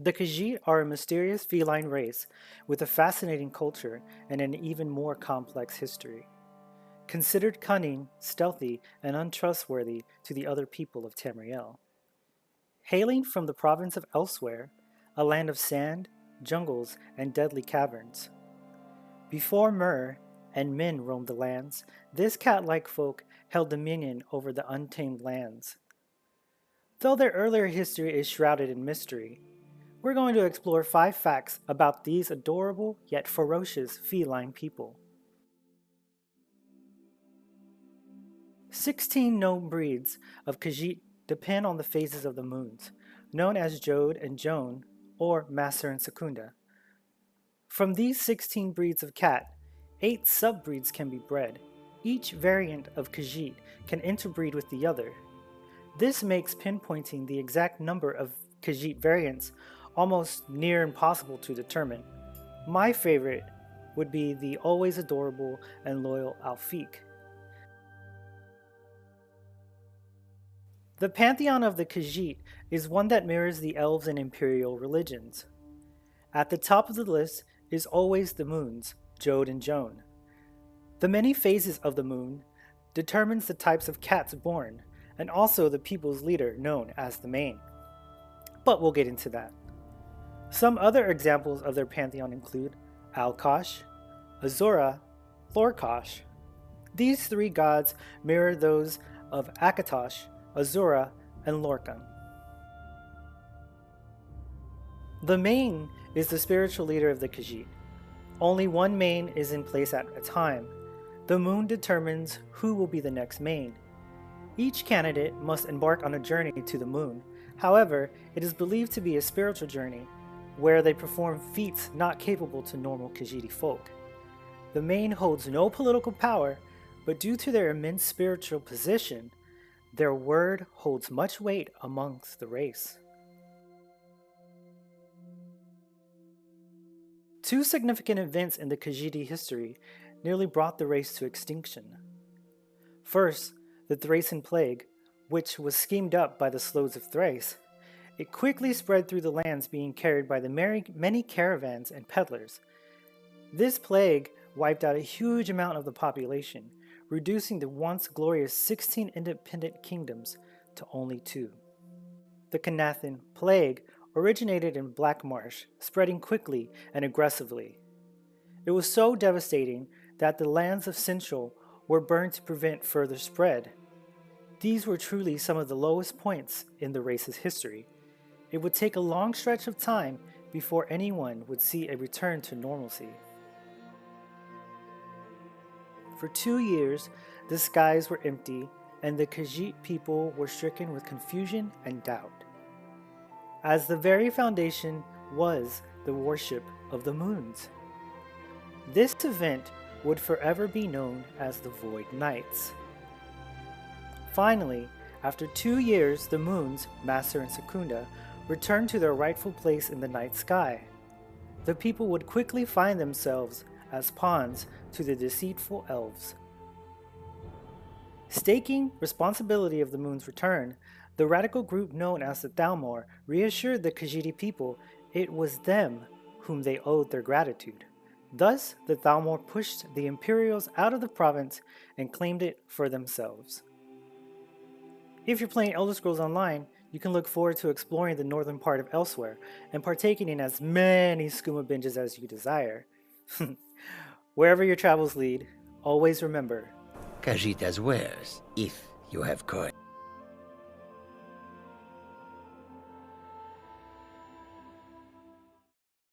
The Khajiit are a mysterious feline race with a fascinating culture and an even more complex history. Considered cunning, stealthy, and untrustworthy to the other people of Tamriel. Hailing from the province of Elsewhere, a land of sand, jungles, and deadly caverns. Before Mer and Min roamed the lands, this cat-like folk held dominion over the untamed lands. Though their earlier history is shrouded in mystery, we're going to explore 5 facts about these adorable yet ferocious feline people. 16 known breeds of Khajiit depend on the phases of the moons, known as Jode and Joan, or Master and Secunda. From these 16 breeds of cat, 8 subbreeds can be bred. Each variant of Khajiit can interbreed with the other. This makes pinpointing the exact number of Khajiit variants almost near impossible to determine. My favorite would be the always adorable and loyal Alfiq. The pantheon of the Khajiit is one that mirrors the elves and imperial religions. At the top of the list is always the moons, Jode and Joan. The many phases of the moon determines the types of cats born, and also the people's leader known as the Mane. But we'll get into that. Some other examples of their pantheon include Alkosh, Azura, Lorkosh. These 3 gods mirror those of Akatosh, Azura, and Lorkhan. The Mane is the spiritual leader of the Khajiit. Only one Mane is in place at a time. The moon determines who will be the next Mane. Each candidate must embark on a journey to the moon. However, it is believed to be a spiritual journey, where they perform feats not capable to normal Khajiiti folk. The Mane holds no political power, but due to their immense spiritual position, their word holds much weight amongst the race. 2 significant events in the Khajiiti history nearly brought the race to extinction. First, the Thracian plague, which was schemed up by the Slows of Thrace. It quickly spread through the lands being carried by the many caravans and peddlers. This plague wiped out a huge amount of the population, reducing the once glorious 16 independent kingdoms to only 2. The Canathan plague originated in Black Marsh, spreading quickly and aggressively. It was so devastating that the lands of Central were burned to prevent further spread. These were truly some of the lowest points in the race's history. It would take a long stretch of time before anyone would see a return to normalcy. For 2 years, the skies were empty and the Khajiit people were stricken with confusion and doubt, as the very foundation was the worship of the moons. This event would forever be known as the Void Nights. Finally, after 2 years, the moons, Master and Secunda, returned to their rightful place in the night sky. The people would quickly find themselves as pawns to the deceitful elves. Staking responsibility of the moon's return, the radical group known as the Thalmor reassured the Khajiiti people it was them whom they owed their gratitude. Thus, the Thalmor pushed the Imperials out of the province and claimed it for themselves. If you're playing Elder Scrolls Online, you can look forward to exploring the northern part of Elsewhere and partaking in as many skooma binges as you desire. Wherever your travels lead, always remember, KHÁJIT as wares, if you have coin.